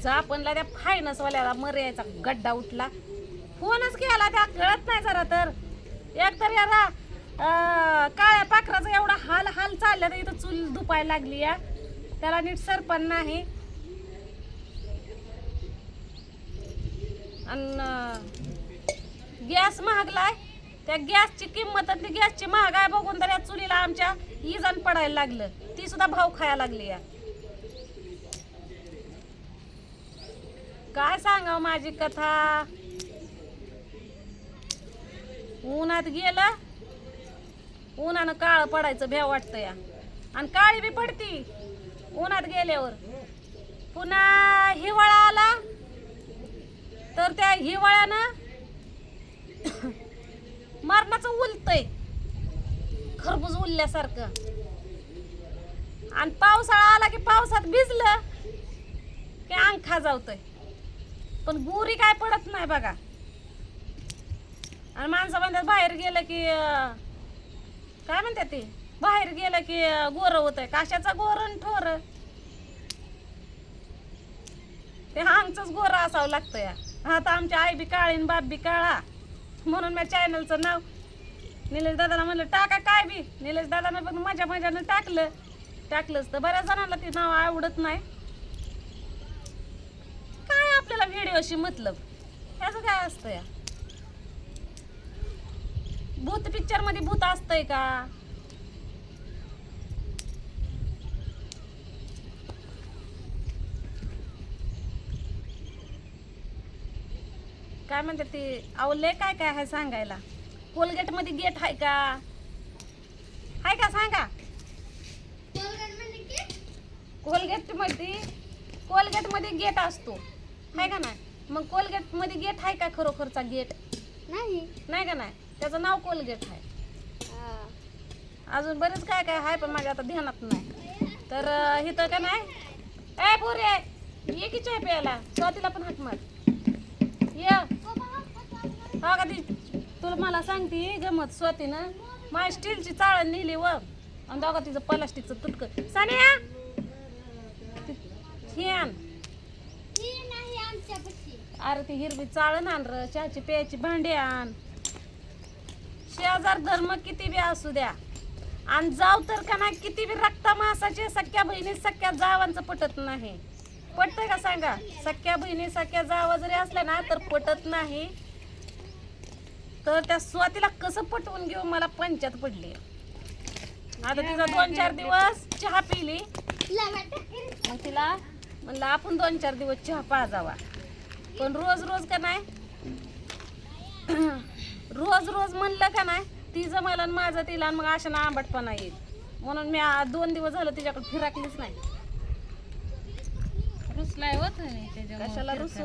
जापणला त्या फायनान्सवाल्याला मर्याचा गड्डा उठला. फोनच केला त्या कळत नाही जरा तर. एक तर याला काळ्या पाखराचा एवढा हाल हाल चालला तर इथं चूल दुपायला लागली या. त्याला नीट सरपण नाही. आणि गॅस महागलाय. त्या गॅसची किंमत आणि गॅसची महागाई बघून तर या चुलीला आमच्या इजान पडायला लागलं. ती सुद्धा भाव खायला लागली या. काय सांगावं माझी कथा. उन्हात गेलं, उन्हानं काळ पडायचं भ्या वाटतं या. आणि काळी बी पडती उन्हात गेल्यावर. पुन्हा हिवाळा आला तर त्या हिवाळ्यानं मरणाचं उलतय खरबूज उलल्यासारखं. आणि पावसाळा आला की पावसात भिजलं की अंग खाजावतय. पण गुरी काय पडत नाही बघा. आणि माणसं म्हणतात बाहेर गेलं की काय म्हणतात ते, बाहेर गेलं की गोर होत आहे. कशाचा गोरण ठोर, ते अंगच गोर असावं लागतं या. आता आमची आई बी काळी आणि बाप बी काळा. म्हणून मी चॅनलचं नाव निलेश दादाला म्हणलं टाका काय बी. निलेश दादानं पण माझ्या माझ्यानं टाकलंच तर बऱ्याच जणांना ते नाव आवडत नाही. काय आपल्याला व्हिडिओशी मतलब ह्याचं काय असतं या. भूत पिक्चर मध्ये भूत असतंय का. काय म्हणते ते आवले काय काय आहे सांगायला. कोलगेट मध्ये गेट आहे का, हाय का सांगा. कोलगेट मध्ये गेट असतो हाय का नाही. मग कोलगेट मध्ये गेट आहे का खरोखरचा गेट नाही का नाही. त्याचं नाव कोलगेट आहे. अजून बरेच काय काय आहे पण माझ्या आता ध्यानात नाही. तर इथं का नाही ए पोरे ये की चाय प्यायला. स्वातीला पण हाक मार ये. हा का ती तुला मला सांगते गमत. स्वातीनं माझ्या स्टीलची चाळण नेली व आणि दोघा तिचं प्लास्टिकचं तुटकं. सानिया छान. अरे ती हिरवी चाळण आण र. चहाची प्यायची भांडी आण. शेजार धर्म किती बी असू द्या. आणि जाव तर का नाही किती बी रक्ता मासाचे सख्या बहिणी सख्या जावांचं पटत नाही. पटतंय का सांगा. सख्या बहिणी सख्या जावा जरी असल्या ना तर पटत नाही. तर त्या स्वातीला कसं पटवून घेऊ मला पंचायत पडली. आता तिचा 2-4 दिवस चहा पिली. मग तिला म्हणलं आपण 2-4 दिवस चहा पाजावा. पण रोज रोज का नाही रोज रोज म्हणलं का नाही ती जमायला आणि माझं तिला आणि मग अशा ना आंबटपणा येईल. म्हणून मी 2 दिवस झालं तिच्याकडे फिराकलीच नाही. रुसलाय होत कशाला रुसू.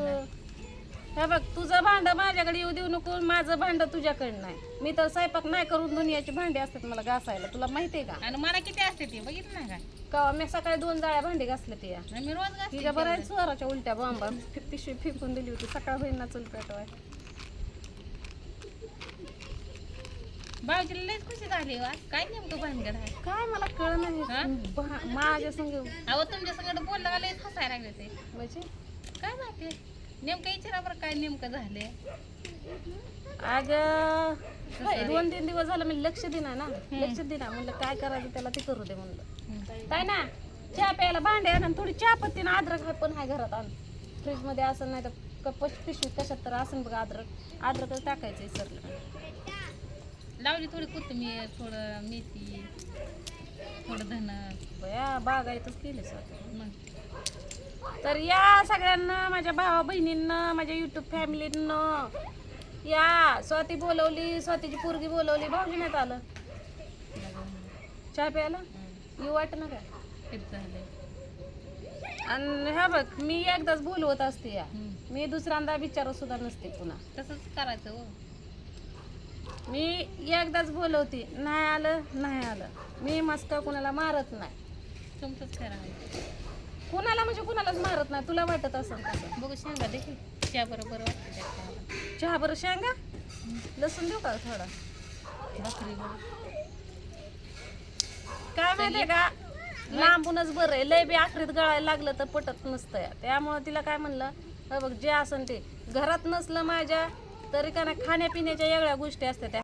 हे बघ तुझं भांड माझ्याकडे येऊ देऊ नको. माझं भांड तुझ्याकडे नाही. मी तर स्वयंपाक नाही करून दुनियाची भांडी असतात मला घासायला. तुला माहितीये का. आणि मला किती असते ते बघितलं ना का मी सकाळी 2 जाळ्या भांडी घासले ते. मी रोज घासते. तिच्या बऱ्याच चोराच्या उलट्या बॉम्बा पिशवी फेकून दिली होती सकाळ बहिणींना चूल पेटवाय. भाऊजीला लयच खुशी झाली वा. काय नेमकं भानगड आहे काय मला कळ नाही. माझ्या संग अहो तुमच्या सगळं बोललं का लयच हसायला लागले ते. म्हणजे काय माहिती नेमकं विचारा बरं काय नेमकं झाले. अग 2-3 दिवस झालं मी लक्ष दिना ना. लक्ष दिना म्हणलं काय करायचं त्याला ते करू दे म्हणलं. काय ना चहा प्यायला भांडे आणि थोडी चहा पत्ती ना अद्रक पण आहे घरात. आण फ्रीज मध्ये असं नाही तर पिशवी कशात तर असं बघा. अद्रकच टाकायचं विसरलं. लावली थोडी कोथिंबीर थोडं मेथी थोडं धन बया बागायतच केले स्वतः. मग तर या सगळ्यांना माझ्या भावा बहिणींना माझ्या युट्यूब फॅमिलींना या. स्वाती बोलवली. स्वातीची पोरगी बोलवली. भाऊजी नाही आलं चहा प्यायला येऊ वाट ना काय. आणि ह्या बघ मी एकदाच बोलवत असते या. मी दुसऱ्यांदा विचारत सुद्धा नसते पुन्हा. तसंच करायचं हो. मी एकदाच बोलवते. नाही आलं मी मस्का कुणाला मारत नाही. तुमचंच करा. कुणाला म्हणजे कुणालाच मारत नाही. तुला वाटत असेल तसं. बघू शेंगा देखील चहा बरोबर वाटते. चहा बरं शेंगा लसूण देऊ का थोडा. भाकरी काय माहितीये का लांबूनच बरं आहे. लय बी आखरीत गळायला लागलं तर पटत नसतं. त्यामुळं तिला काय म्हणलं, हे बघ जे असन ते घरात नसलं माझ्या तरी का नाही, खाण्यापिण्याच्या वेगळ्या गोष्टी असतात त्या.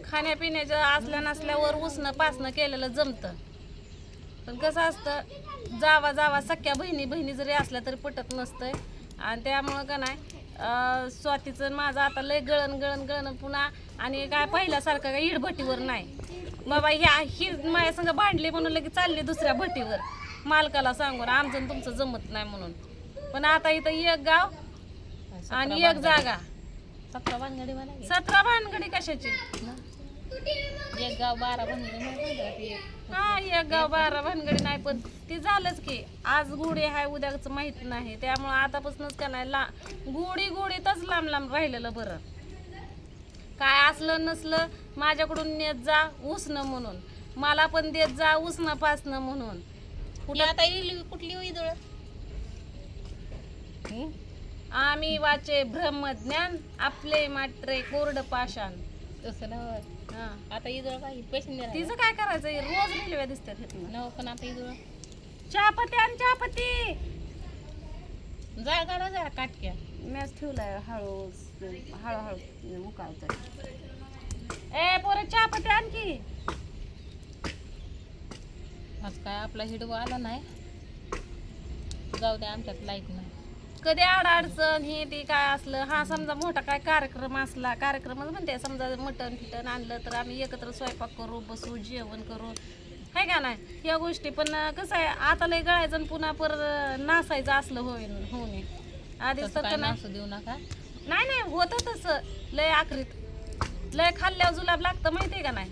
खाण्यापिण्याचं असल्या नसल्यावर उसणं पासणं केलेलं जमतं. पण कसं असतं, जावा जावा सख्या बहिणी बहिणी जरी असल्या तरी पटत नसतंय. आणि त्यामुळं का नाही, स्वातीचं माझं आता लय गळण गळण गळण पुन्हा. आणि काय पहिल्यासारखं काय इडभट्टीवर नाही बाबा. ही माझ्या संग भांडली म्हणून लगे चालली दुसऱ्या भट्टीवर मालकाला सांगून, आमचं आणि तुमचं जमत नाही म्हणून. पण आता इथं एक गाव आणि एक जागा. 17 भानगडी मला 17 भानगडी कशाची? एक गाव 12 भानगडी नाही. हा, एक गाव 12 भानगडी नाही. पण ते झालंच की आज गुढी आहे उद्याच माहित नाही. त्यामुळं आतापासूनच का नाही गुढी गुढीतच लांब लांब राहिलेलं बरं. काय असलं नसलं माझ्याकडून नेत जा उसणं म्हणून, मला पण देत जा उसणं पासणं म्हणून. कुठे आता येईल कुठली इदळ? आम्ही वाचे ब्रह्मज्ञान, आपले मात्रे कोरड पाषाण. तसं ना. हा, आता इदळ काही पैसे नाही तिचं काय करायचं, रोज रेल्वे दिसतात नव. पण आता इदळ चहापत्ती आणि चहापत्ती जागा जा काटक्या मॅच ठेवलाय. हळूहळू उकाळतोय. ए पोरं चहापत्ती आणखी. आज काय आपला हिडो आला नाही. जाऊ दे, आमच्यात लाईट नाही. कधी अडचण हे ते काय असलं, हा समजा मोठा काय कार्यक्रम असला, कार्यक्रमच म्हणते समजा मटण फिटण आणलं तर आम्ही एकत्र स्वयंपाक करू, बसू, जेवण करू, आहे का नाही ह्या गोष्टी. पण कसं आहे आता लय गळायचं आणि पुन्हा परत नासायचं असलं होऊ नये. आधीच तर काय नाही नासू देऊ नका. नाही होतं तसं. लय आखरीत लय खाल्ल्यावर जुलाब लागतं माहितीये का नाही.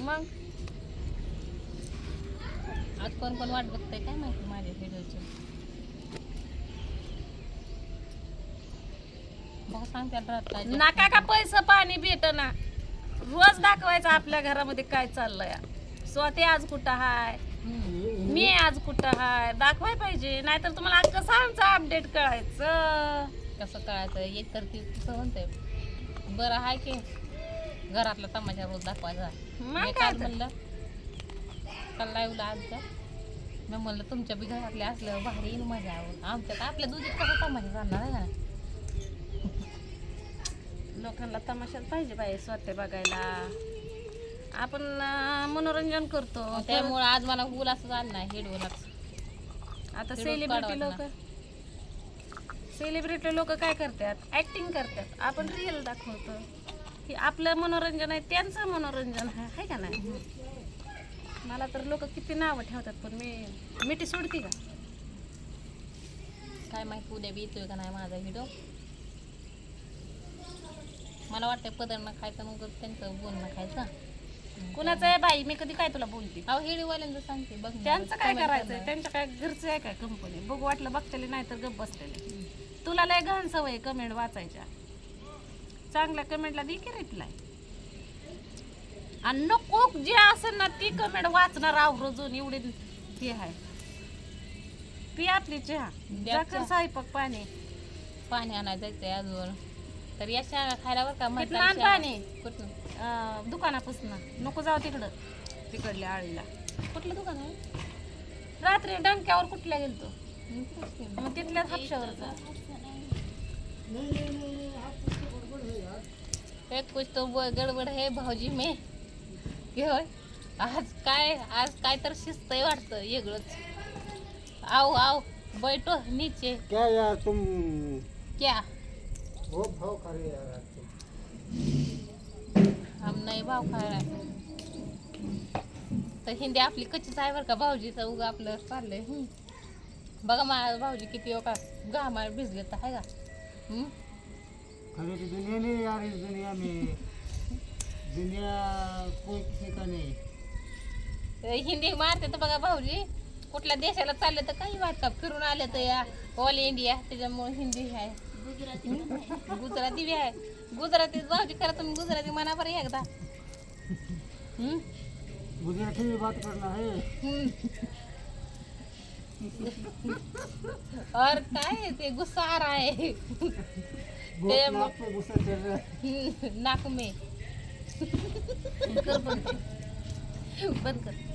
मग आज कोण कोण वाट बघतंय काय माहिती माझ्या व्हिडिओची. बघ सांगतात राहत काय नका का पैसे पाणी भेटना. रोज दाखवायचं आपल्या घरामध्ये काय चाललंय. स्वाती आज कुठं हाय, मी आज कुठं हाय दाखवाय पाहिजे. नाहीतर तुम्हाला कसं आमचं अपडेट कळायचं. कसं कळायचं. एक तर ती कसं म्हणते बरं आहे की घरातला तमाशा रोज दाखवायचा. मग मी काय काल तर. म्हणलं, काल लाईव्हला आलतं मी म्हणलं तुमच्या बी घरातले असलं भारी येईल मजा आवड. आमच्यात आपल्या दुधीत कसा तमाशा चालणार आहे का. लोकांना तमाशात पाहिजे बाई स्वाती बघायला. आपण मनोरंजन करतो. त्यामुळे आज मला फुल असं झालं नाही हिडवला. आता काढावं सेलिब्रिटी लोक काय करतात, ऍक्टिंग करतात. आपण रिअल दाखवतो. की आपलं मनोरंजन आहे, त्यांचं मनोरंजन आहे का नाही. मला तर लोक किती नावं ठेवतात पण मी मिठी सोडते का. काय माहिती उद्या बी येतोय का नाही माझा व्हिडिओ. मला वाटतं पदरनं खायचं मग त्यांचं बोलणं खायचं. कुणाचं आहे बाई, मी कधी काय तुला बोलते. अहो हिडीवाल्यांचं सांगते बघ. त्यांचं काय करायचंय, त्यांच्या काय घरचं आहे काय कंपनी. बघू वाटलं बघतेले नाही तर गप्प बसतेले. तुला लय घाण सवय कमेंट वाचायच्या. चांगल्या कमेंटला दे की रिप्लाय. आणि नको जे असेल ना ती कमेंट वाचणार आवरोजून एवढी ती आहे. पी आपली चहा जाकर सायपक पाणी पाणी आणायला जायचंय अजून. तर या चहा खायला बरं का किती लहान पाणी कुठलं दुकानापासून नको जाऊ तिकडं तिकडल्या आळीला. कुठलं दुकान आहे. रात्री डंक्यावर कुठल्या गेलतो मग तिथल्याच हापशावरचा. एक कुछ तो गडबड है भाऊजी में. होय आज काय तर शिस्तय वाटतं वेगळंच. आओ आओ बैठो नीचे. क्या यार तुम क्या बहुत भाव खा रहे यार तुम. हम नाही भाव खायला. तर हिंदी आपली कच्चीच आहे बरं का. भाऊजीचं उगा आपलं चाललंय. बघा माझा भाऊजी किती का घामाळ भिजले तर आहे का. खरी तो दुनिया नहीं यार. इस दुनिया में दुनिया कोई किसी का नहीं. हिंदी मारते तर बघा भाऊजी. कुठल्या देशाला चालले तर काही वाटतं फिरून आले तर या ऑल इंडिया. त्याच्यामुळे हिंदी आहे. गुजराती बी आहे. गुजराती भाऊजी खरं तुम्ही गुजराती म्हणा बरं एकदा. गुजराती में बात करना है. और काय ते गुस्सा आ रहा है. बहुत नाक पे गुस्सा चल रहा है. नाक में कर बंद कर. बंद कर.